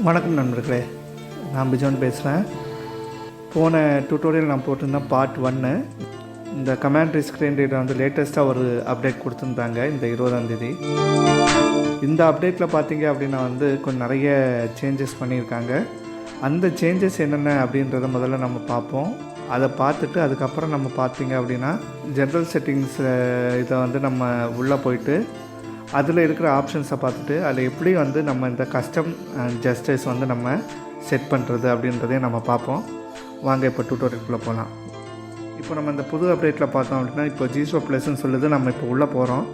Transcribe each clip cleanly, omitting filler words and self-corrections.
வணக்கம் நண்பர்களே, நான் பிஜோன் பேசுகிறேன். போன டியூட்டோரியல் நான் போட்டிருந்தேன் பார்ட் 1. இந்த கமாண்ட்ரி ஸ்க்ரீன் ரீடர் வந்து லேட்டஸ்ட்டாக ஒரு அப்டேட் கொடுத்துருந்தாங்க இந்த 20ஆம் தேதி. இந்த அப்டேட்டில் பார்த்தீங்க அப்படின்னா வந்து கொஞ்சம் நிறைய சேஞ்சஸ் பண்ணியிருக்காங்க. அந்த சேஞ்சஸ் என்னென்ன அப்படின்றத முதல்ல நம்ம பார்ப்போம். அதை பார்த்துட்டு அதுக்கப்புறம் நம்ம பார்த்தீங்க அப்படின்னா ஜென்ரல் செட்டிங்ஸ் இதை வந்து நம்ம உள்ளே போயிட்டு அதில் இருக்கிற ஆப்ஷன்ஸை பார்த்துட்டு அதில் எப்படி வந்து நம்ம இந்த கஸ்டம் ஜெஸ்டர்ஸ் வந்து நம்ம செட் பண்ணுறது அப்படின்றதையும் நம்ம பார்ப்போம். வாங்க இப்போ டியூட்டோரியலுக்குள்ளே போகலாம். இப்போ நம்ம இந்த புது அப்டேட்டில் பார்த்தோம் அப்படின்னா இப்போ ஜிஷோ ப்ளஸ்ன்னு சொல்லுது. நம்ம இப்போ உள்ளே போகிறோம்.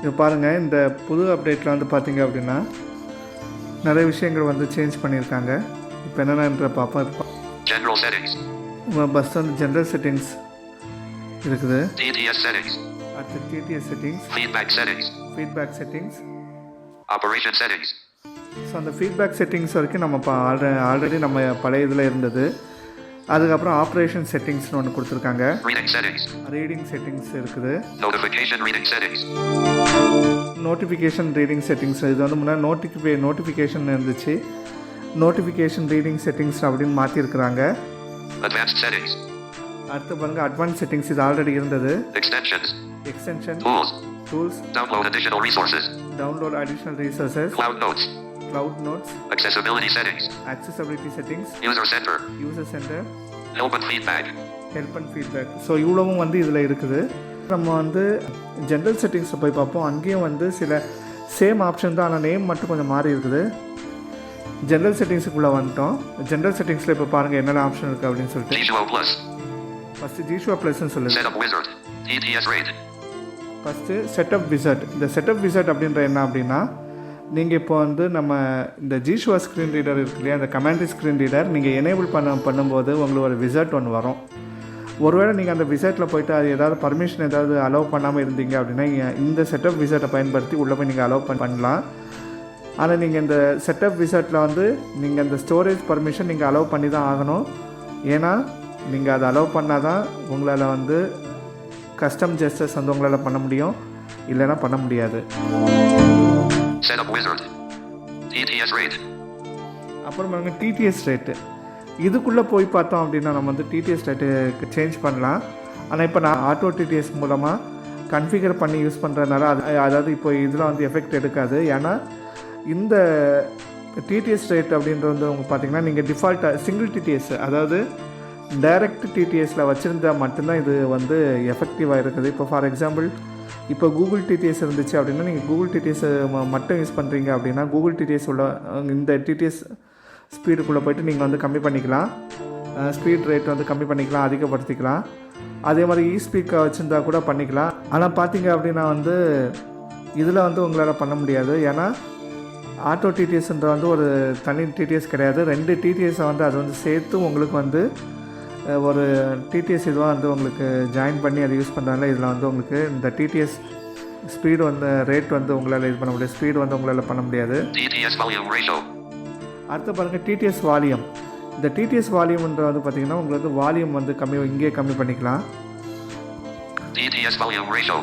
இப்போ பாருங்கள், இந்த புது அப்டேட்டில் வந்து பார்த்தீங்க அப்படின்னா நிறைய விஷயங்கள் வந்து சேஞ்ச் பண்ணியிருக்காங்க. இப்போ என்னென்னன்ற பார்ப்போம். இப்போ பஸ் வந்து ஜென்ரல் செட்டிங்ஸ் இருக்குது. அடுத்து TTS settings, feedback settings, operation settings. So அந்த ஃபீட்பேக் செட்டிங்ஸ் வரைக்கும் நம்ம ஆல்ரெடி நம்ம பழைய இதில் இருந்தது. அதுக்கப்புறம் ஆப்ரேஷன் செட்டிங்ஸ்னு ஒன்று கொடுத்துருக்காங்க. ரீடிங் செட்டிங்ஸ் இருக்குது. நோட்டிஃபிகேஷன் ரீடிங் செட்டிங்ஸ் இது வந்து முன்னாடி நோட்டிஃபிகேஷன் இருந்துச்சு. நோட்டிஃபிகேஷன் ரீடிங் செட்டிங்ஸ் அப்படின்னு மாற்றிருக்கிறாங்க. அடுத்து பாருங்க, அட்வான்ஸ் செட்டிங்ஸ் இது ஆல்ரெடி இருந்தது. Extension tools, download additional resources, cloud notes, accessibility settings, user center, help and feedback. So இவ்வளவும் வந்து இதில் இருக்குது. நம்ம வந்து ஜென்ரல் செட்டிங்ஸை போய் பார்ப்போம். அங்கேயும் வந்து சில சேம் ஆப்ஷன் தான், ஆனால் நேம் மட்டும் கொஞ்சம் மாறி இருக்குது. ஜென்ரல் செட்டிங்ஸுக்குள்ளே வந்துட்டோம். ஜென்ரல் செட்டிங்ஸில் இப்போ பாருங்கள் என்னென்ன ஆப்ஷன் இருக்குது அப்படின்னு சொல்லிட்டு ஃபஸ்ட்டு ஜிஷோ ப்ளஸ்ன்னு சொல்லுங்கள். First setup wizard. இந்த செட்டப் விசட் அப்படின்ற என்ன அப்படின்னா, நீங்கள் இப்போ வந்து நம்ம இந்த ஜிஷோ ஸ்க்ரீன் ரீடர் இருக்கு இல்லையா, அந்த கமாண்ட்ரி ஸ்க்ரீன் ரீடர் நீங்கள் எனேபிள் பண்ணும்போது உங்களுக்கு ஒரு விசட் ஒன்று வரும். ஒருவேளை நீங்கள் அந்த விசட்டில் போய்ட்டு அது ஏதாவது பர்மிஷன் ஏதாவது அலோவ் பண்ணாமல் இருந்தீங்க அப்படின்னா இந்த செட்டப் விசட்டை பயன்படுத்தி உள்ளே போய் நீங்கள் அலோவ் பண்ணலாம். ஆனால் நீங்கள் இந்த செட்டப் விசட்டில் வந்து நீங்கள் அந்த ஸ்டோரேஜ் பர்மிஷன் நீங்கள் அலோவ் பண்ணி தான் ஆகணும். ஏன்னா நீங்கள் அதை அலோவ் பண்ணால் தான் உங்களால் வந்து கஸ்டம் ஜெஸ்டர்ஸ் வந்து உங்களால் பண்ண முடியும், இல்லைன்னா பண்ண முடியாது. அப்புறம் பாருங்க TTS ரேட்டு. இதுக்குள்ளே போய் பார்த்தோம் அப்படின்னா நம்ம வந்து TTS ரேட்டு சேஞ்ச் பண்ணலாம். ஆனால் இப்போ நான் ஆட்டோ TTS மூலமாக கன்ஃபிகர் பண்ணி யூஸ் பண்ணுறதுனால அதாவது இப்போ இதில் வந்து எஃபெக்ட் எடுக்காது. ஏன்னா இந்த TTS ரேட் அப்படின்றது வந்து பார்த்தீங்கன்னா நீங்கள் டிஃபால்ட்டாக சிங்கிள் TTS அதாவது டைரக்ட் TTSயில் வச்சுருந்தால் மட்டும்தான் இது வந்து எஃபெக்டிவாக இருக்குது. இப்போ ஃபார் எக்ஸாம்பிள் இப்போ கூகுள் TTS இருந்துச்சு அப்படின்னா நீங்கள் கூகுள் TTS மட்டும் யூஸ் பண்ணுறீங்க அப்படின்னா கூகுள் TTS உள்ள இந்த TTS ஸ்பீடுக்குள்ளே போய்ட்டு நீங்கள் வந்து கம்மி பண்ணிக்கலாம். ஸ்பீட் ரேட் வந்து கம்மி பண்ணிக்கலாம், அதிகப்படுத்திக்கலாம். அதே மாதிரி இஸ்பீக்கை வச்சுருந்தா கூட பண்ணிக்கலாம். ஆனால் பார்த்தீங்க அப்படின்னா வந்து இதில் வந்து உங்களால் பண்ண முடியாது. ஏன்னா ஆட்டோ TTSன்ற வந்து ஒரு தனி TTS கிடையாது. 2 TTSை வந்து அது வந்து சேர்த்து உங்களுக்கு வந்து ஒரு TTS இதுவாக வந்து உங்களுக்கு ஜாயின் பண்ணி அதை யூஸ் பண்ணுறதுனால இதில் வந்து உங்களுக்கு இந்த TTS ஸ்பீடு வந்து ரேட் வந்து உங்களால் இது பண்ண முடியாது, ஸ்பீடு வந்து உங்களால் பண்ண முடியாது. அடுத்து பாருங்கள் TTS வால்யூம். இந்த TTS வால்யூம்ன்ற வந்து பார்த்திங்கன்னா உங்களுக்கு வந்து வால்யூம் வந்து இங்கே கம்மி பண்ணிக்கலாம். TTS volume ratio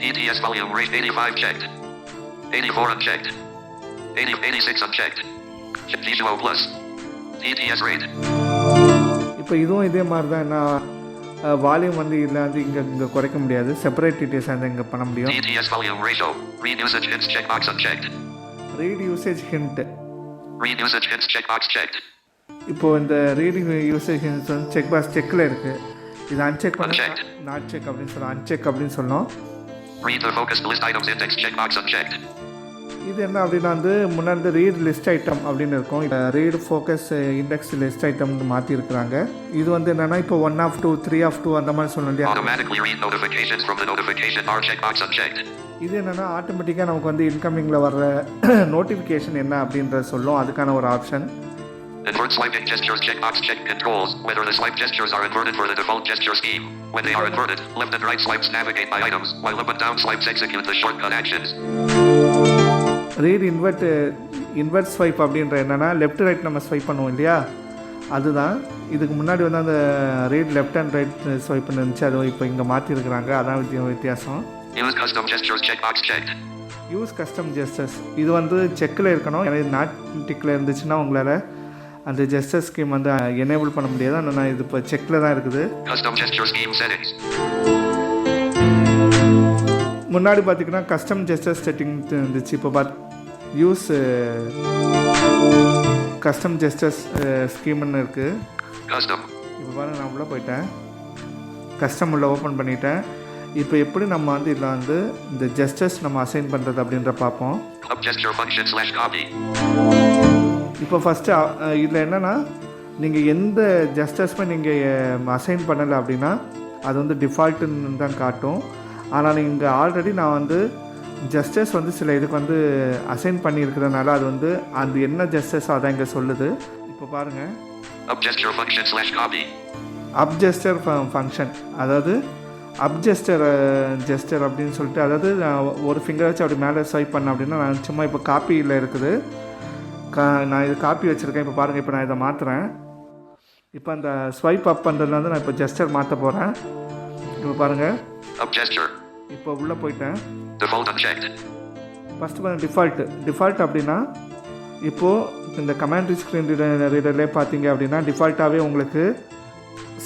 85 checked, 84 unchecked, 86 unchecked. Visual plus TTS rate. இப்போ இதுவும் இதே மாதிரி தான். என்ன வால்யூம் வந்து இதில் வந்து இங்கே குறைக்க முடியாது, செப்பரேட் TTS வந்து இங்கே பண்ண முடியும். TTS volume ratio, read usage hints checkbox unchecked. Read usage hint checkbox checked. இப்போ இந்த ரீடிங் யூசேஜ் ஹிண்ட்ஸ் வந்து செக்கில் இருக்குது. இது அன்செக் பண்ண நாட் செக் அப்படின்னு சொல்லலாம், அன்செக் அப்படின்னு சொல்லணும். Read the focused list items index checkbox unchecked. இது என்ன அப்படின்னா வந்து முன்னாடி ரீட் லிஸ்ட் ஐட்டம் அப்படின்னு இருக்கும். இப்போ ரீட் ஃபோக்கஸ் இண்டெக்ஸ் லிஸ்ட் ஐட்டம்னு மாற்றிருக்கிறாங்க. இது வந்து என்னென்னா இப்போ 1 of 2, 3 of 2 அந்த மாதிரி சொல்லணும் இல்லையா. இது என்னென்னா ஆட்டோமேட்டிக்காக நமக்கு வந்து இன்கமிங்கில் வர்ற நோட்டிஃபிகேஷன் என்ன அப்படின்றத சொல்லும். அதுக்கான ஒரு option. Invert swiping gestures checkbox check controls whether the swipe gestures are inverted for the default gesture scheme. When they are inverted, left and right swipes navigate by items, while up and down swipes execute the shortcut actions. Read invert swipe அப்படின்ற என்னென்னா left right நம்ம swipe பண்ணுவோம் இல்லையா, அதுதான். இதுக்கு முன்னாடி வந்து அந்த ரீட் லெஃப்ட் அண்ட் ரைட் ஸ்வைப்னு இருந்துச்சு, அது இப்போ இங்கே மாற்றிருக்கிறாங்க. அதான் வித்தியாசம். யூஸ் கஸ்டம் ஜெஸ்டர்ஸ் இது வந்து செக்கில் இருக்கணும். ஏன்னா இது நாட் டிக்கில் இருந்துச்சுன்னா உங்களால் அந்த ஜெஸ்டர் ஸ்கீம் வந்து எனேபிள் பண்ண முடியாது. ஆனால் நான் இது இப்போ செக்கில் தான் இருக்குது. Custom gesture scheme settings. முன்னாடி பார்த்தீங்கன்னா கஸ்டம் ஜெஸ்டர் செட்டிங் இருந்துச்சு. இப்போ யூஸ் கஸ்டம் ஜெஸ்டர்ஸ் ஸ்கீம்னு இருக்குது. Custom. இப்போ பாருங்கள் நான் உள்ளே போயிட்டேன். கஸ்டம் உள்ள ஓப்பன் பண்ணிட்டேன். இப்போ எப்படி நம்ம வந்து இதில் வந்து இந்த ஜெஸ்டர்ஸ் நம்ம அசைன் பண்ணுறது அப்படின்ற பார்ப்போம். Up gesture function / copy. இப்போ ஃபஸ்ட்டு இதில் என்னென்னா நீங்கள் எந்த ஜெஸ்டர்ஸுமே நீங்கள் அசைன் பண்ணலை அப்படின்னா அது வந்து டிஃபால்ட்டுன்னு தான் காட்டும். ஆனால் நீங்கள் ஆல்ரெடி நான் வந்து ஜெஸ்டர்ஸ் வந்து சில இதுக்கு வந்து அசைன் பண்ணியிருக்கிறதுனால அது வந்து அது என்ன ஜெஸ்டர்ஸோ அதான் இங்கே சொல்லுது. இப்போ பாருங்கள் Up gesture function / copy. அப் ஜெஸ்டர் ஃபங்க்ஷன், அதாவது அப் ஜெஸ்டர் அப்படின்னு சொல்லிட்டு, அதாவது ஒரு ஃபிங்கர் வச்சு அப்படி மேலே ஸ்வைப் பண்ணேன் அப்படின்னா நான் சும்மா இப்போ காப்பியில் இருக்குது. நான் இது காப்பி வச்சுருக்கேன். இப்போ பாருங்கள், இப்போ நான் இதை மாற்றுறேன். இப்போ அந்த ஸ்வைப் அப் பண்ணுறதுல வந்து நான் இப்போ ஜெஸ்டர் மாற்ற போகிறேன். இப்போ பாருங்கள், Up gesture. இப்போ உள்ளே போயிட்டேன். Default unchecked. ஃபஸ்ட்டு பாருங்கள் டிஃபால்ட் அப்படின்னா இப்போது இந்த கமாண்ட் ஸ்க்ரீன் ரீடர்லேயே பார்த்தீங்க அப்படின்னா டிஃபால்ட்டாகவே உங்களுக்கு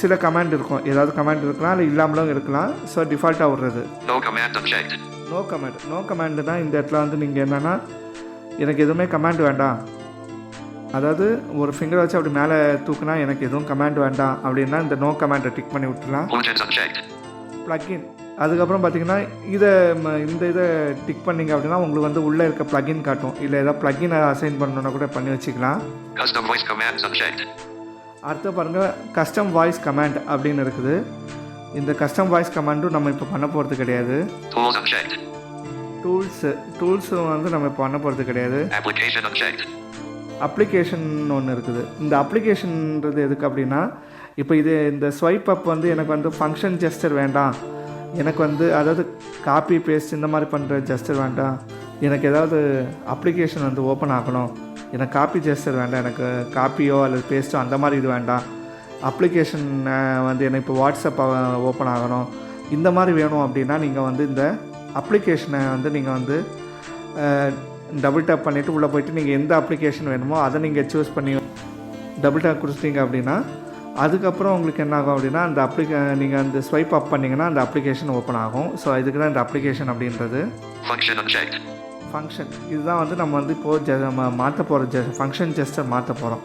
சில கமாண்ட் இருக்கும். ஏதாவது கமாண்ட் இருக்கலாம், இல்லை இல்லாமலும் இருக்கலாம். ஸோ டிஃபால்ட்டாக விடுறது No command unchecked. No command தான் இந்த இடத்துல வந்து நீங்கள் என்னென்னா எனக்கு எதுவுமே கமாண்ட் வேண்டாம், அதாவது ஒரு ஃபிங்கர் வச்சு அப்படி மேலே தூக்குனா எனக்கு எதுவும் கமாண்ட் வேண்டாம் அப்படின்னா இந்த நோ கமாண்டை டிக் பண்ணி விட்டுலாம். Plugins unchecked. ப்ளக்இன், அதுக்கப்புறம் பார்த்தீங்கன்னா இந்த இதை டிக் பண்ணிங்க அப்படின்னா உங்களுக்கு வந்து உள்ளே இருக்க ப்ளக்இன் காட்டும். இல்லை ஏதாவது ப்ளக்இன் அசைன் பண்ணணுன்னா கூட பண்ணி வச்சுக்கலாம். Custom voice commands unchecked. அடுத்து பாருங்கள், கஸ்டம் வாய்ஸ் கமாண்ட் அப்படின்னு இருக்குது. இந்த கஸ்டம் வாய்ஸ் கமாண்டும் நம்ம இப்போ பண்ண போகிறது கிடையாது. Tools unchecked. டூல்ஸும் வந்து நம்ம இப்போ பண்ண போகிறது கிடையாது. Application unchecked. அப்ளிகேஷன் ஒன்று இருக்குது. இந்த அப்ளிகேஷன்ன்றது எதுக்கு அப்படின்னா, இப்போ இந்த ஸ்வைப் அப் வந்து எனக்கு வந்து ஃபங்க்ஷன் ஜெஸ்டர் வேண்டாம், எனக்கு வந்து அதாவது காப்பி பேஸ்ட் இந்த மாதிரி பண்ணுற ஜெஸ்டர் வேண்டாம், எனக்கு ஏதாவது அப்ளிகேஷன் வந்து ஓப்பன் ஆகணும், எனக்கு காப்பி ஜெஸ்டர் வேண்டாம், எனக்கு காப்பியோ அல்லது பேஸ்ட்டோ அந்த மாதிரி இது வேண்டாம், அப்ளிகேஷன் வந்து எனக்கு இப்போ வாட்ஸ்அப் ஓப்பன் ஆகணும், இந்த மாதிரி வேணும் அப்படின்னா நீங்கள் வந்து இந்த அப்ளிகேஷனை வந்து நீங்கள் வந்து டபுள் டேப் பண்ணிவிட்டு உள்ளே போய்ட்டு நீங்கள் எந்த அப்ளிகேஷன் வேணுமோ அதை நீங்கள் சூஸ் பண்ணி டபுள் டேப் கொடுத்தீங்க அப்படின்னா அதுக்கப்புறம் உங்களுக்கு என்ன ஆகும் அப்படின்னா அந்த நீங்கள் அந்த ஸ்வைப் அப் பண்ணிங்கன்னா அந்த அப்ளிகேஷன் ஓப்பன் ஆகும். ஸோ இதுக்கு தான் இந்த அப்ளிகேஷன் அப்படின்றது. ஃபங்க்ஷன் இதுதான் வந்து நம்ம வந்து இப்போது மாற்ற போகிற ஃபங்க்ஷன் ஜெஸ்டர் மாற்ற போகிறோம்.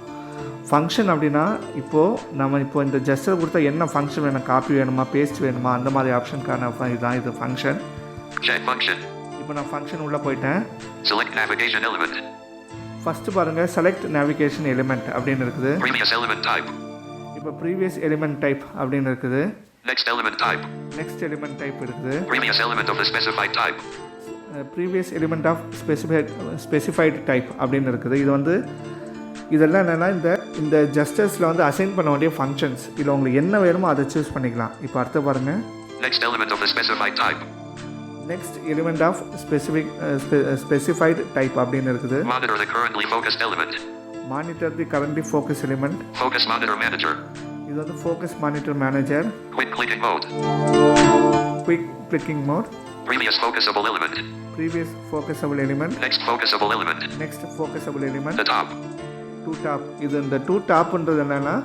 ஃபங்க்ஷன் அப்படின்னா இப்போது நம்ம இந்த ஜெஸ்டர் கொடுத்தா என்ன ஃபங்க்ஷன் வேணும், காப்பி வேணுமா, பேஸ்ட் வேணுமா, அந்த மாதிரி ஆப்ஷனுக்கான இதுதான் இது ஃபங்க்ஷன். இப்போ நான் ஃபங்க்ஷன் உள்ளே போயிட்டேன். Select navigation element. ஃபஸ்ட்டு பாருங்கள், செலக்ட் நேவிகேஷன் எலிமெண்ட் அப்படின்னு இருக்குது. Previous element type. இப்போ ப்ரீவியஸ் எலிமெண்ட் டைப் அப்படின்னு இருக்குது. Next element type. Next element type இருக்குது. Previous element of the specified type. Previous element of specified type அப்படின்னு இருக்குது. இது வந்து இதெல்லாம் என்னென்னா இந்த ஜெஸ்டர்ஸில் வந்து அசைன் பண்ண வேண்டிய ஃபங்க்ஷன்ஸ். இதில் உங்களுக்கு என்ன வேணுமோ அதை சூஸ் பண்ணிக்கலாம். இப்போ அடுத்து பாருங்கள், Next element of the specified type. Next element of specified type அப்படின்னு இருக்குது. Monitor the currently focused element. Monitor the currently focus element. Focus monitor manager. இது வந்து focus monitor manager. Quick clicking mode. Quick clicking mode. Previous focusable element. Previous focusable element. Next focusable element. Next focusable element. The top. To top. இது இந்த two டாப்ன்றது என்னென்னா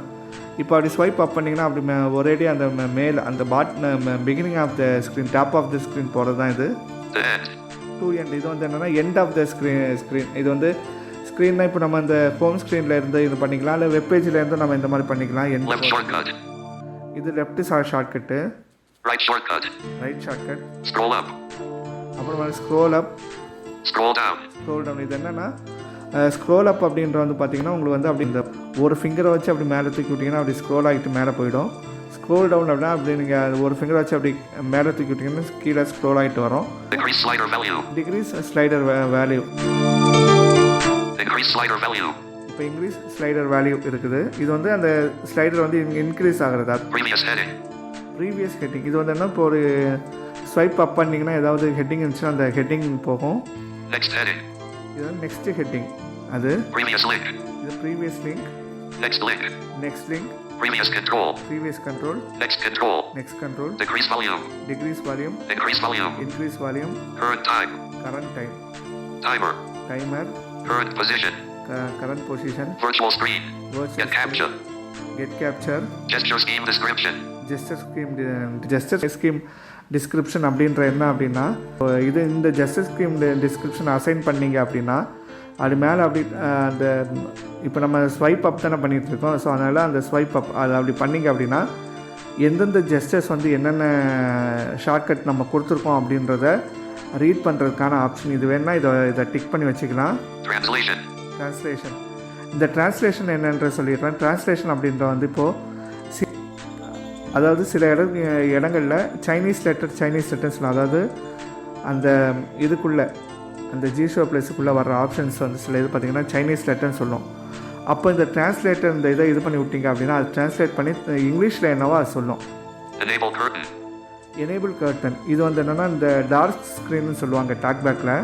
இப்போ அப்படி swipe அப் பண்ணிங்கன்னா அப்படி ஒரேடி அந்த மேல் அந்த beginning of the screen top of the screen போகிறது தான் இது. The end. To end. இது வந்து என்னென்னா எண்ட் ஆஃப் த ஸ்க்ரீன். இது வந்து ஸ்க்ரீன்னா இப்போ நம்ம இந்த ஹோம் ஸ்க்ரீனில் இருந்து இது பண்ணிக்கலாம், இல்லை வெப்பேஜில் இருந்து நம்ம இந்த மாதிரி பண்ணிக்கலாம். Left shortcut. இது left shortcut. Right shortcut. Right shortcut. Scroll up. அப்புறம் scroll up. Scroll down. Scroll down. இது என்னென்னா ஸ்க்ரோல் அப் அப்படின்ற வந்து பார்த்தீங்கன்னா உங்களுக்கு வந்து அப்படி இந்த ஒரு ஃபிங்கரை வச்சு அப்படி மேலே தூக்கி விட்டிங்கன்னா அப்படி ஸ்க்ரோல் ஆகிட்டு மேலே போயிடும். ஸ்க்ரோல் டவுன் அப்படின்னா அப்படி நீங்கள் ஒரு ஃபிங்கர் வச்சு அப்படி மேலே தூக்கி விட்டிங்கன்னா கீழே ஸ்க்ரோல் ஆகிட்டு வரும். Decrease slider value. Decrease slider value. Increase slider value. இப்போ இன்க்ரீஸ் ஸ்லைடர் வேல்யூ இருக்குது. இது வந்து அந்த ஸ்லைடர் வந்து இன்க்ரீஸ் ஆகிறது. Previous heading. Previous heading. இது வந்து என்ன, இப்போ ஒரு ஸ்வைப் அப் பண்ணிங்கன்னா ஏதாவது ஹெட்டிங் இருந்துச்சுன்னா அந்த ஹெட்டிங் போகும். Next heading. இது நெக்ஸ்ட் ஹெட்டிங். அது Previous link. இது previous link. Next link. Next link. Previous control. previous control, Next control. next control, Decrease volume. decrease volume, Increase volume. increase volume, Current time. current time, Timer. timer, Current position. current position, Virtual screen. virtual Get capture. get capture, Gesture scheme description. gesture scheme description அப்படின்ற என்ன அப்படின்னா இது இந்த gesture scheme description assign பண்ணீங்க அப்படின்னா அது மேலே அப்படி அந்த இப்போ நம்ம ஸ்வைப் அப் தானே பண்ணிகிட்டு இருக்கோம். ஸோ அதனால் அந்த ஸ்வைப் அப் அது அப்படி பண்ணிங்க அப்படின்னா எந்தெந்த ஜெஸ்டர்ஸ் வந்து என்னென்ன ஷார்ட்கட் நம்ம கொடுத்துருக்கோம் அப்படின்றத ரீட் பண்ணுறதுக்கான ஆப்ஷன் இது வேணால் இதை டிக் பண்ணி வச்சுக்கலாம். ட்ரான்ஸ்லேஷன் இந்த ட்ரான்ஸ்லேஷன் என்னன்ற சொல்லிடுறேன். ட்ரான்ஸ்லேஷன் அப்படின்ற வந்து இப்போது அதாவது சில இடங்களில் சைனீஸ் லெட்டர்ஸில் அதாவது அந்த இதுக்குள்ளே அந்த ஜிஷோ ப்ளஸுக்குள்ளே வர்ற ஆப்ஷன்ஸ் வந்து சில இது பார்த்திங்கன்னா சைனீஸ் லெட்டர்னு சொல்லும். அப்போ இந்த ட்ரான்ஸ்லேட்டர் இந்த இதை இது பண்ணி விட்டிங்க அப்படின்னா அது ட்ரான்ஸ்லேட் பண்ணி இங்கிலீஷில் என்னவோ அது சொல்லும். எனேபிள் கர்டன் இது வந்து என்னென்னா இந்த டார்க் ஸ்க்ரீன்னு சொல்லுவாங்க டாக்பேக்கில்.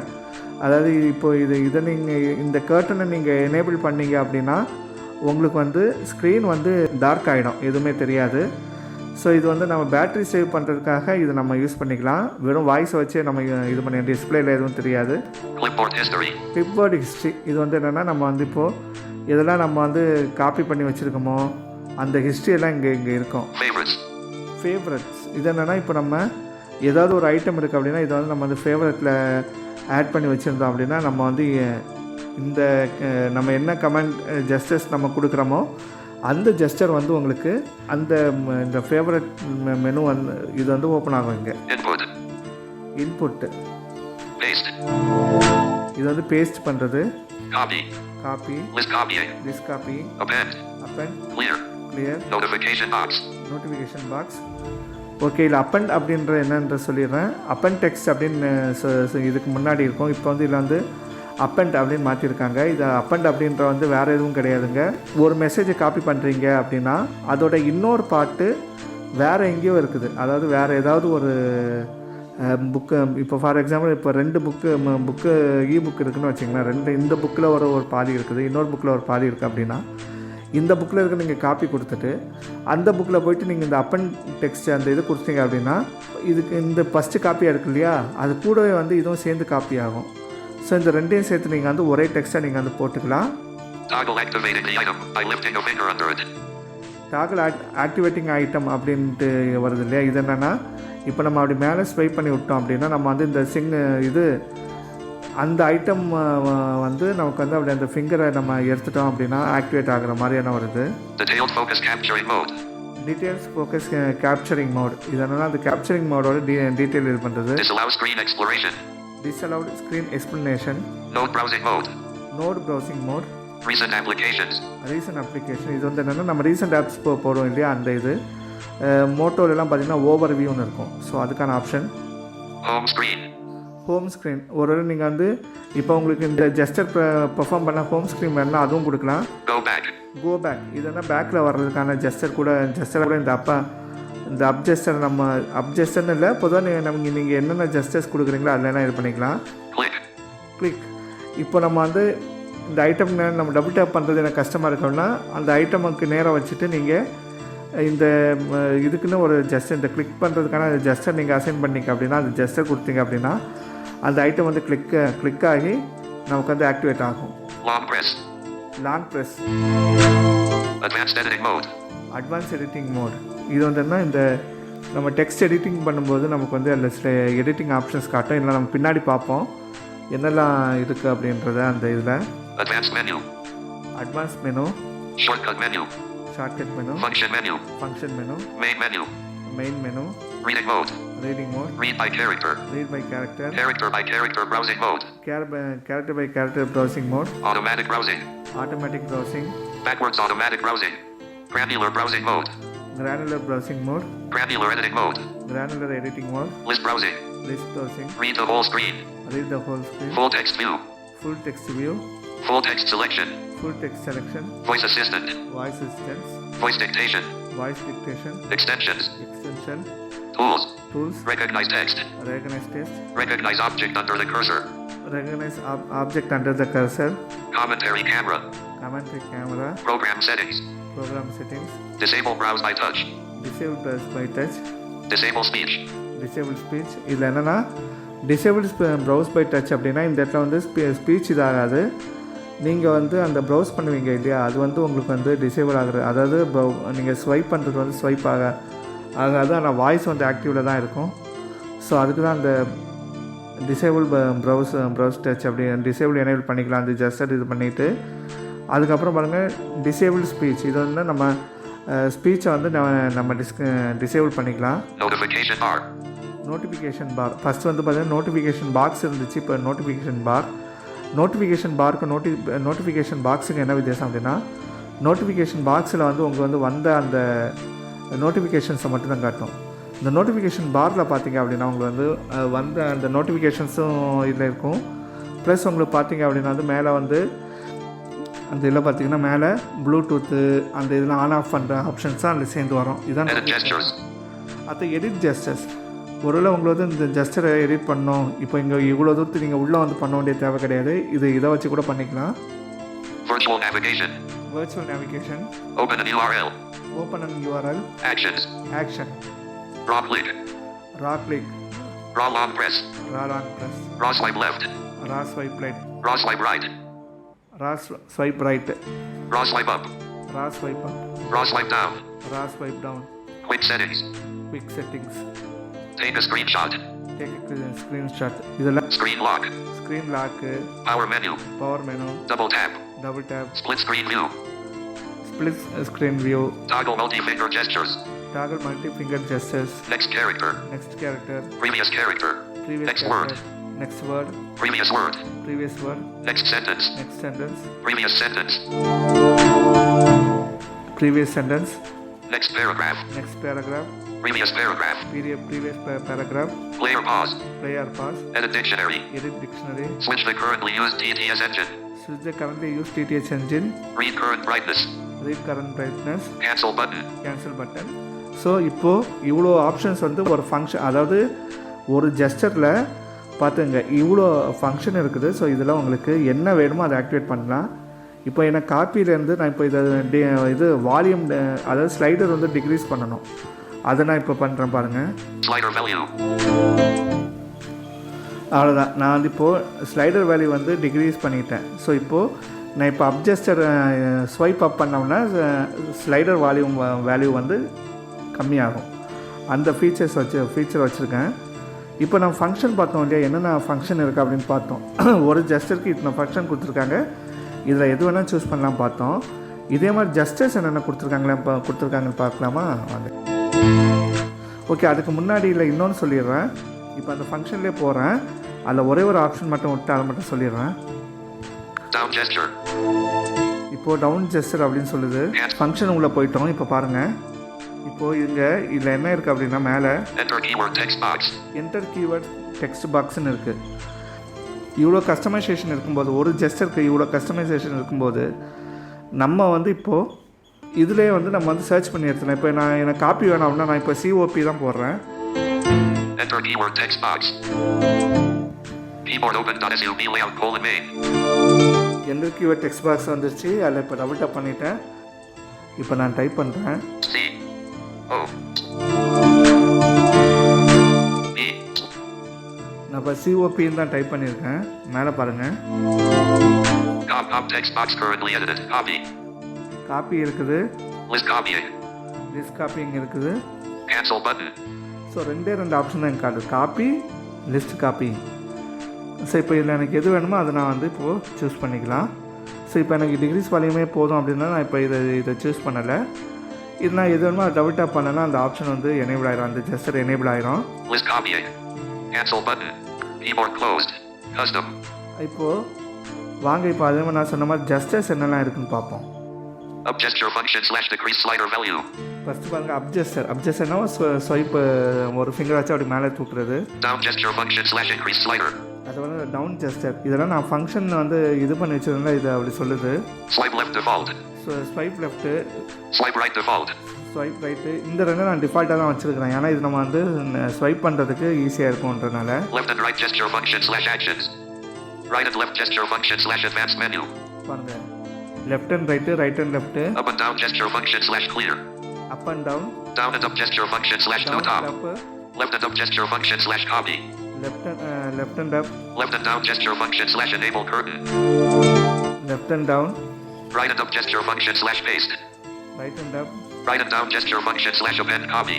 அதாவது இப்போது இதை நீங்கள் இந்த கர்ட்டனை நீங்கள் எனேபிள் பண்ணீங்க அப்படின்னா உங்களுக்கு வந்து ஸ்க்ரீன் வந்து டார்க் ஆகிடும், எதுவுமே தெரியாது. ஸோ இது வந்து நம்ம பேட்ரி சேவ் பண்ணுறதுக்காக இது நம்ம யூஸ் பண்ணிக்கலாம். வெறும் வாய்ஸை வச்சே நம்ம இது பண்ணி டிஸ்பிளேல எதுவும் தெரியாது. கிளிப்போர்ட் ஹிஸ்ட்ரி இது வந்து என்னென்னா நம்ம வந்து இப்போது இதெல்லாம் நம்ம வந்து காப்பி பண்ணி வச்சுருக்கோமோ அந்த ஹிஸ்ட்ரியெல்லாம் இங்கே இருக்கும். ஃபேவரட்ஸ் இது என்னென்னா இப்போ நம்ம ஏதாவது ஒரு ஐட்டம் இருக்குது அப்படின்னா இதை வந்து நம்ம வந்து ஃபேவரட்டில் ஆட் பண்ணி வச்சுருந்தோம் அப்படின்னா நம்ம வந்து இந்த நம்ம என்ன கமெண்ட் ஜெஸ்டர்ஸ் நம்ம கொடுக்குறோமோ அந்த ஜெஸ்டர் வந்து உங்களுக்கு அந்த இந்த ஃபேவரட் மெனு வந்து இது வந்து ஓப்பன் ஆகும். இங்கே இன்புட்டு இது வந்து பேஸ்ட் பண்ணுறது, copy, list copy, append, clear, notification box. Okay, இல்லை அப்பெண்ட் அப்படின்ற என்னன்ற சொல்லிடுறேன். அப்பெண்ட் டெக்ஸ்ட் அப்படின்னு இதுக்கு முன்னாடி இருக்கும். இப்போ வந்து இதில் வந்து அப்பெண்ட் அப்படின்னு மாற்றிருக்காங்க. இது அப்பெண்ட் அப்படின்ற வந்து வேறு எதுவும் கிடையாதுங்க. ஒரு மெசேஜை காப்பி பண்ணுறீங்க அப்படின்னா அதோட இன்னொரு பாட்டு வேறு எங்கேயோ இருக்குது. அதாவது வேறு ஏதாவது ஒரு புக்கு இப்போ ஃபார் எக்ஸாம்பிள் இப்போ 2 புக்கு புக் இருக்குதுன்னு வச்சிங்கன்னா இந்த புக்கில் ஒரு பாதி இருக்குது, இன்னொரு புக்கில் ஒரு பாதி இருக்குது அப்படின்னா இந்த புக்கில் இருக்க நீங்கள் காப்பி கொடுத்துட்டு அந்த புக்கில் போய்ட்டு நீங்கள் இந்த அப்பெண்ட் டெக்ஸ்ட் அந்த இது கொடுத்தீங்க அப்படின்னா இதுக்கு இந்த ஃபஸ்ட்டு காப்பியாக இருக்கு இல்லையா அது கூடவே வந்து இதுவும் சேர்ந்து காப்பி ஆகும். ஸோ இந்த ரெண்டையும் சேர்த்து நீங்கள் வந்து ஒரே டெக்ஸ்ட்டாக நீங்கள் வந்து போட்டுக்கலாம். டாகல் ஆக்டிவேட்டிங் ஐட்டம் அப்படின்ட்டு வருது இல்லையா, இது என்னென்னா இப்போ நம்ம அப்படி மேலே ஸ்வைப் பண்ணி விட்டோம் அப்படின்னா நம்ம வந்து இந்த இது அந்த ஐட்டம் வந்து நமக்கு வந்து அப்படி அந்த ஃபிங்கரை நம்ம எடுத்துட்டோம் அப்படின்னா ஆக்டிவேட் ஆகிற மாதிரியான வருது. டீட்டெயில்ஸ் ஃபோக்கஸ் கேப்சரிங் மோட் இது என்னென்னா அந்த கேப்சரிங் மோடோட டீட்டெயில் இது பண்ணுறது. Disallowed screen explanation. Node browsing mode. Recent application இது வந்து என்னென்னா நம்ம ரீசெண்ட் ஆப்ஸ் போடுவோம் இல்லையா அந்த இது மோட்டோலெலாம் பார்த்தீங்கன்னா ஓவர் வியூன்னு இருக்கும். ஸோ அதுக்கான ஆப்ஷன் ஹோம் ஸ்க்ரீன். ஒரு நீங்கள் வந்து இப்போ உங்களுக்கு இந்த ஜெஸ்டர் பெர்ஃபார்ம் பண்ண ஹோம் ஸ்க்ரீன் வேணுன்னா அதுவும் கொடுக்கலாம். கோ பேக் இது பேக்கில் வர்றதுக்கான ஜெஸ்டர் கூட இந்த அப்ஜெஸ்டர் நம்ம அப்ஜெஸ்டர்னு இல்லை பொதுவாக நீங்கள் என்னென்ன ஜெஸ்டர்ஸ் கொடுக்குறீங்களோ அதில் இது பண்ணிக்கலாம். கிளிக் இப்போ நம்ம வந்து இந்த ஐட்டம் நம்ம டபுள் டேப் பண்ணுறது எனக்கு கஷ்டமாக இருக்கோம்னா அந்த ஐட்டமுக்கு நேராக வச்சுட்டு நீங்கள் இந்த இதுக்குன்னு ஒரு ஜெஸ்டர் இந்த கிளிக் பண்ணுறதுக்கான ஜெஸ்டர் நீங்கள் அசைன் பண்ணிங்க அப்படின்னா அந்த ஜெஸ்டர் கொடுத்தீங்க அப்படின்னா அந்த ஐட்டம் வந்து கிளிக் ஆகி நமக்கு வந்து ஆக்டிவேட் ஆகும். Long press advance editing mode இது வந்து என்ன இந்த நம்ம டெக்ஸ்ட் எடிட்டிங் பண்ணும்போது நமக்கு வந்து அதில் சில எடிட்டிங் ஆப்ஷன்ஸ் காட்டும். இல்லை நம்ம பின்னாடி பார்ப்போம் என்னெல்லாம் இருக்குது அப்படின்றத அந்த இதில். Advance menu, shortcut menu, function menu, main menu, reading mode, read by character, character by character browsing mode, character by character browsing mode, automatic browsing, backwards automatic browsing, granular browsing mode, granular editing mode, list browsing, read the whole screen, full text view, full text selection, voice assistant, voice dictation, extensions, tools, recognize text, recognize object under the cursor, commentary camera, program settings, program settings, Disable browse by touch. Disable plus by touch, Disable speech. Disable speech. இதில் என்னென்னா disable browse by touch அப்படின்னா இந்த இடத்துல வந்து speech இதாகாது. நீங்கள் வந்து அந்த browse பண்ணுவீங்க இல்லையா, அது வந்து உங்களுக்கு வந்து டிசேபிள் ஆகுது. அதாவது நீங்கள் ஸ்வைப் பண்ணுறது வந்து ஸ்வைப் ஆகாது, ஆனால் வாய்ஸ் வந்து ஆக்டிவில் தான் இருக்கும். ஸோ அதுக்கு தான் அந்த டிசேபிள் ப்ரௌஸ் டச் அப்படி டிசேபிள் எனேபிள் பண்ணிக்கலாம். அந்த ஜஸ்ட் இது பண்ணிவிட்டு அதுக்கப்புறம் பாருங்கள் டிசேபிள் ஸ்பீச். இது வந்து நம்ம ஸ்பீச்சை வந்து நம்ம டிசேபிள் பண்ணிக்கலாம். Notification bar. நோட்டிஃபிகேஷன் பார் ஃபஸ்ட் வந்து பார்த்தீங்கன்னா நோட்டிஃபிகேஷன் பாக்ஸ் இருந்துச்சு, இப்போ நோட்டிஃபிகேஷன் பார். நோட்டிஃபிகேஷன் பாக்ஸுக்கு என்ன வித்தியாசம் அப்படின்னா நோட்டிஃபிகேஷன் பாக்ஸில் வந்து உங்களுக்கு வந்து வந்த அந்த நோட்டிஃபிகேஷன்ஸை மட்டும்தான் காட்டும். இந்த நோட்டிஃபிகேஷன் பாரில் பார்த்தீங்க அப்படின்னா உங்களுக்கு வந்து வந்த அந்த நோட்டிஃபிகேஷன்ஸும் இதில் இருக்கும். ப்ளஸ் உங்களுக்கு பார்த்தீங்க அப்படின்னா வந்து மேலே வந்து அந்த இதில் பார்த்தீங்கன்னா மேலே ப்ளூடூத்து அந்த இதெல்லாம் ஆன் ஆஃப் பண்ணுற ஆப்ஷன்ஸாக அதில் சேர்ந்து வரும். இதான் Edit gestures. அது எடிட் ஜெஸ்டர்ஸ். ஒருவேளை உங்களை வந்து இந்த ஜெஸ்டரை எடிட் பண்ணோம், இப்போ இங்கே இவ்வளோ தூரத்து நீங்கள் உள்ளே வந்து பண்ண வேண்டிய தேவை கிடையாது. இதை வச்சு கூட பண்ணிக்கலாம். Virtual navigation. Virtual navigation. Open an URL. Open an URL. Actions. Action. Raw click. Raw click. Raw long press. Raw long press. Raw swipe left. Raw swipe left. Raw swipe right. Raw swipe right. Raw swipe up. Raw swipe up. Raw swipe down. Raw swipe down. Quick settings. Quick settings. Take a screenshot. Take a screenshot. இதெல்லாம் Screen lock. screen lock, Power menu. power menu, Double tap. double tap, Split screen view. split screen view, Toggle multi-finger gestures. toggle multi-finger gestures, Next character. next character, Previous character. previous Next character, next word, Previous word. previous word, Next sentence. next sentence, Previous sentence. previous sentence, Next paragraph. next paragraph, Previous paragraph. previous paragraph, Player pause. player pause, Edit dictionary. edit dictionary, Switch the currently used TTS engine. switch the currently used TTH engine, Read current brightness. read current brightness, Cancel button. Cancel button. So இப்போது இவ்வளோ options வந்து ஒரு function, அதாவது ஒரு ஜெஸ்டரில் பார்த்துங்க இவ்வளோ function இருக்குது. So இதில் உங்களுக்கு என்ன வேணுமோ அதை ஆக்டிவேட் பண்ணலாம். இப்போ எனக்கு காப்பியிலேருந்து நான் இப்போ இது வால்யூம் அதாவது ஸ்லைடர் வந்து டிக்ரீஸ் பண்ணணும். அதை நான் இப்போ பண்ணுறேன் பாருங்கள். Slider value. அவ்வளோதான். நான் வந்து இப்போது ஸ்லைடர் வேல்யூ வந்து டிக்ரீஸ் பண்ணிட்டேன். ஸோ இப்போது நான் இப்போ அப்ஜஸ்டர் ஸ்வைப் அப் பண்ணோம்னா ஸ்லைடர் வால்யூம் வேல்யூ வந்து கம்மியாகும். அந்த ஃபீச்சர் வச்சுருக்கேன். இப்போ நம்ம ஃபங்க்ஷன் பார்த்தோம் இல்லையா, என்னென்ன ஃபங்க்ஷன் இருக்குது அப்படின்னு பார்த்தோம். ஒரு ஜஸ்டருக்கு இத்தனை ஃபங்க்ஷன் கொடுத்துருக்காங்க, இதில் எது வேணால் சூஸ் பண்ணலாம் பார்த்தோம். இதே மாதிரி ஜஸ்டர்ஸ் என்னென்ன கொடுத்துருக்காங்கன்னு பார்க்கலாமா வாங்க. ஓகே, அதுக்கு முன்னாடி இல்லை இன்னொன்று சொல்லிடுறேன். இப்போ அந்த ஃபங்க்ஷன்லேயே போகிறேன், அதில் ஒரே ஒரு ஆப்ஷன் மட்டும் விட்டு அதை மட்டும் சொல்லிடுறேன். Down gesture. இப்போது டவுன் ஜெஸ்டர் அப்படின்னு சொல்லுது. ஃபங்க்ஷன் உள்ளே போயிட்டோம். இப்போ பாருங்கள், இப்போது இதில் என்ன இருக்குது அப்படின்னா மேலே Enter keyword text box. Enter keyword text பாக்ஸ்ன்னு இருக்குது. இவ்வளோ கஸ்டமைசேஷன் இருக்கும்போது, ஒரு ஜெஸ்டருக்கு இவ்வளோ கஸ்டமைசேஷன் இருக்கும்போது நம்ம வந்து இப்போது இதிலே வந்து நம்ம வந்து சர்ச் பண்ணி எடுத்துக்கலாம். இப்போ எனக்கு காப்பி வேணும் அப்படின்னா நான் இப்போ COP தான் போடுறேன். Enter keyword text box. Keyboard open.sub layout :main. Enter keyword text box வந்துருச்சு. அதில் இப்போ டபுள் டாப் பண்ணிட்டேன். இப்போ நான் டைப் பண்ணுறேன். C-O. E. நான் இப்போ COPன்னு தான் டைப் பண்ணியிருக்கேன். மேலே பாருங்கள், Cop text box currently edited. Copy. Copy இருக்குது, List copying. லிஸ்ட் காப்பிங் இருக்குது. Cancel button. ஸோ ரெண்டு ஆப்ஷன் தான் எனக்கு காட்டுது, காப்பி, லிஸ்ட் காப்பி. ஸோ இப்போ இதில் எனக்கு எது வேணுமோ அதை நான் வந்து இப்போது சூஸ் பண்ணிக்கலாம். ஸோ இப்போ எனக்கு டிகிரிஸ் வால்யூமே போதும் அப்படின்னா நான் இப்போ இதை சூஸ் பண்ணலை. இது நான் எது வேணுமோ அதை டபுள் டாப் பண்ணேன்னா அந்த ஆப்ஷன் வந்து எனேபிள் ஆயிரும், அந்த ஜெஸ்டர் எனேபிள் ஆயிரும். List copying. Cancel button. Keyboard closed. Custom. இப்போது வாங்க, இப்போ அதே மாதிரி நான் சொன்ன மாதிரி ஜெஸ்டர்ஸ் என்னெல்லாம் இருக்குன்னு பார்ப்போம். Up gesture function / decrease slider value. First பாருங்கள், அப்ஜஸ்டர்னா ஸ்வைப் ஒரு ஃபிங்கர் வச்சு அப்படி மேலே தூக்குறது. Down gesture function / increase slider. அது வந்து டவுன் ஜெஸ்டர். இதெல்லாம் நான் ஃபங்க்ஷன் வந்து இது பண்ணி வச்சுருந்தா இது அப்படி சொல்லுது. Swipe left default. So swipe left, Swipe right default. Swipe right, இந்த ரெண்டும் நான் டிஃபால்ட்டாக தான் வச்சுருக்கிறேன். ஏன்னா இது நம்ம வந்து ஸ்வைப் பண்ணுறதுக்கு ஈஸியாக இருக்கும்ன்றனால. Left and right gesture function / actions. Right and left gesture function / advanced menu. பாருங்கள், left and right and left, Up and down gesture function / clear. up and down, Down and up gesture function / down to top. and up, Left and up gesture function / copy. left and up, Left and down gesture function / enable curtain. left and down, Right and up gesture function / paste. right and up, Right and down gesture function / append copy.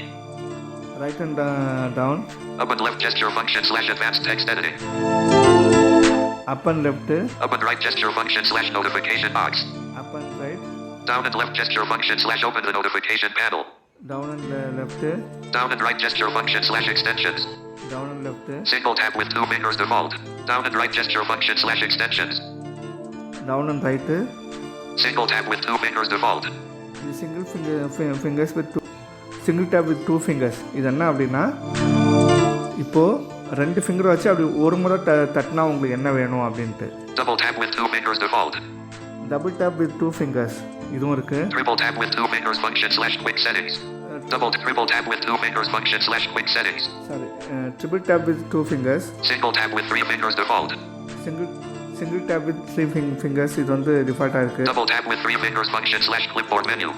right and down, Up and left gesture function / advanced text editing. up and left, Up and right gesture function / notification box. up and right, Down and left gesture function / open the notification panel. down and left, Down and right gesture function / extensions. down and left, Single tap with 2 fingers default. Down and right gesture function / extensions. down and right. Single tap with 2 fingers default. இது single fingers with two, single tap with 2 fingers. இது என்ன அப்படின்னா இப்போது 2 finger வச்சு அப்படி ஒரு முறை தட்டினா உங்களுக்கு என்ன வேணும் அப்படின்ட்டு. Double tap with 2 fingers default. Double tape with 2 fingers இதுவும் இருக்குது. Triple tap with 2 fingers function / quick settings. Triple tap with 2 fingers function / quick settings. Sorry triple tape with 2 fingers. Single tap with 3 fingers default. Single tape with 3 fingers இது வந்து டிஃபால்ட்டாக இருக்குது. Double tap with 3 fingers function / clipboard menu.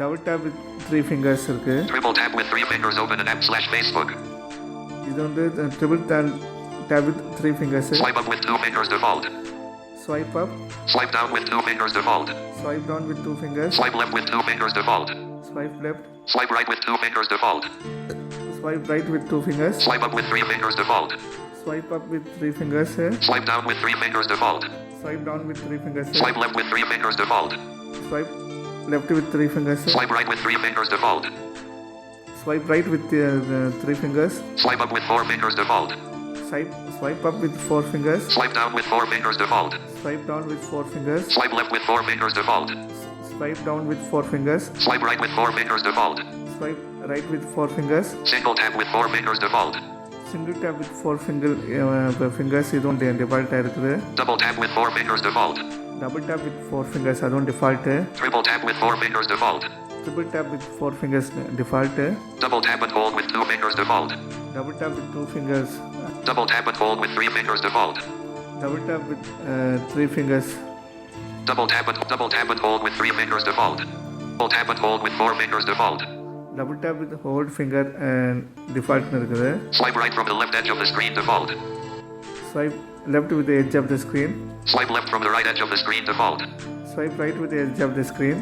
Double tape with 3 fingers இருக்குது. Triple tap with 3 fingers open an app / Facebook. இது வந்து triple tape with 3 fingers. Swipe up with 2 fingers default. Swipe up. Swipe down with 2 fingers default. Swipe down with 2 fingers. Swipe left with 2 fingers default. Swipe left. Swipe right with 2 fingers default. Swipe right with 2 fingers. Swipe up with 3 fingers default. Swipe up with 3 fingers. Swipe down with 3 fingers default. Swipe down with 3 fingers. Swipe left with 3 fingers default. Swipe left with 3 fingers. Swipe right with 3 fingers default. Swipe right with 3 fingers. Swipe up with 4 fingers default. Swipe up with 4 fingers. Swipe down with 4 fingers default. Swipe down with 4 fingers. Swipe left with 4 fingers default. Swipe down with 4 fingers. Swipe right with 4 fingers default. Swipe right with 4 fingers. Single tap with 4 fingers default. Single tap with 4 fingers இதுவும் டிஃபால்ட்டாக இருக்குது. Double tap with 4 fingers default. Double tap with 4 fingers அதுவும் default. Triple tap with 4 fingers default. Triple tap with 4 fingers default. Double tap and hold with 2 fingers default. Double tap with 2 fingers. Double tap and hold with 3 fingers default. Double tap with 3 fingers. Double tap and hold with 3 fingers default. Double tap and hold with 4 fingers default. Double tap with hold finger டிஃபால்ட்னு இருக்குது. Swipe right from the left edge of the screen default. Swipe left with the edge of the screen. Swipe left from the right edge of the screen default. Swipe right with the edge of the screen.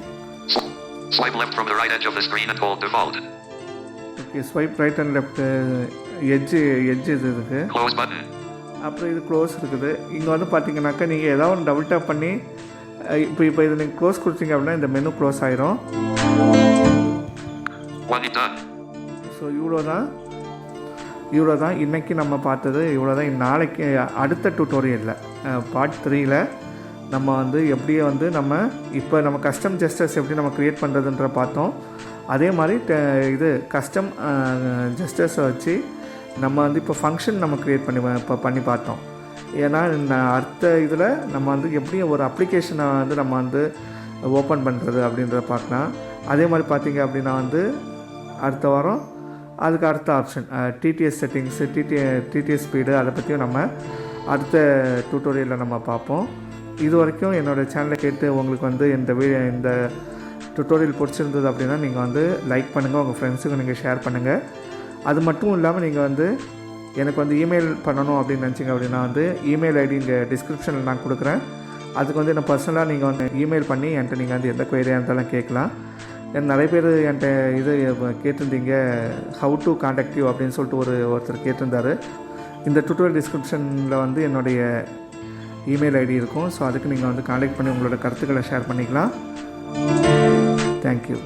Swipe left from the right edge of the screen and hold default. Okay, swipe right and left edge இது இருக்குது. Close button. அப்புறம் இது close இருக்குது. இங்கே வந்து பார்த்தீங்கன்னாக்கா நீங்கள் ஏதாவது ஒன்று டபுள் டேப் பண்ணி இப்போ இது நீங்கள் க்ளோஸ் கொடுத்தீங்க அப்படின்னா இந்த மெனு க்ளோஸ் ஆயிரும். One done. ஸோ இவ்வளோ தான் இன்றைக்கி நம்ம பார்த்தது. இவ்வளோ தான். நாளைக்கு அடுத்த டியூட்டோரியலில் பார்ட் 3ல் நம்ம வந்து எப்படியே வந்து நம்ம இப்போ நம்ம கஸ்டம் ஜெஸ்டர்ஸ் எப்படி நம்ம க்ரியேட் பண்ணுறதுன்ற பார்த்தோம். அதே மாதிரி இது கஸ்டம் ஜெஸ்டர்ஸை வச்சு நம்ம வந்து இப்போ ஃபங்க்ஷன் நம்ம க்ரியேட் பண்ணி பார்த்தோம். ஏன்னா அடுத்த இதில் நம்ம வந்து எப்படி ஒரு அப்ளிகேஷனை வந்து நம்ம வந்து ஓப்பன் பண்ணுறது அப்படின்றத பார்க்கலாம். அதே மாதிரி பார்த்திங்க அப்படின்னா வந்து அடுத்த வாரம் அதுக்கு அடுத்த option TTS settings TTS speed அதை பற்றியும் நம்ம அடுத்த டியூட்டோரியலில் நம்ம பார்ப்போம். இது வரைக்கும் என்னோடய சேனலை கேட்டு உங்களுக்கு வந்து இந்த டியூட்டோரியல் பிடிச்சிருந்தது அப்படின்னா நீங்கள் வந்து லைக் பண்ணுங்கள், உங்கள் ஃப்ரெண்ட்ஸுக்கு நீங்கள் ஷேர் பண்ணுங்கள். அது மட்டும் இல்லாமல் நீங்கள் வந்து எனக்கு வந்து இமெயில் பண்ணணும் அப்படின்னு நினச்சிங்க அப்படின்னா வந்து இமெயில் ஐடி இங்கே டிஸ்கிரிப்ஷனில் நான் கொடுக்குறேன். அதுக்கு வந்து என்ன பர்சனலாக நீங்கள் வந்து இமெயில் பண்ணி என்கிட்ட நீங்கள் வந்து எந்த குவரியாக இருந்தாலும் கேட்கலாம். நிறைய பேர் என்கிட்ட இது கேட்டிருந்தீங்க, ஹவு டு காண்டாக்ட் யூ அப்படின்னு சொல்லிட்டு ஒருத்தர் கேட்டிருந்தார். இந்த டியூட்டோரியல் டிஸ்கிரிப்ஷனில் வந்து என்னுடைய இமெயில் ஐடி இருக்கும். ஸோ அதுக்கு நீங்கள் வந்து காண்டாக்ட் பண்ணி உங்களோட கருத்துக்களை ஷேர் பண்ணிக்கலாம். தேங்க்யூ.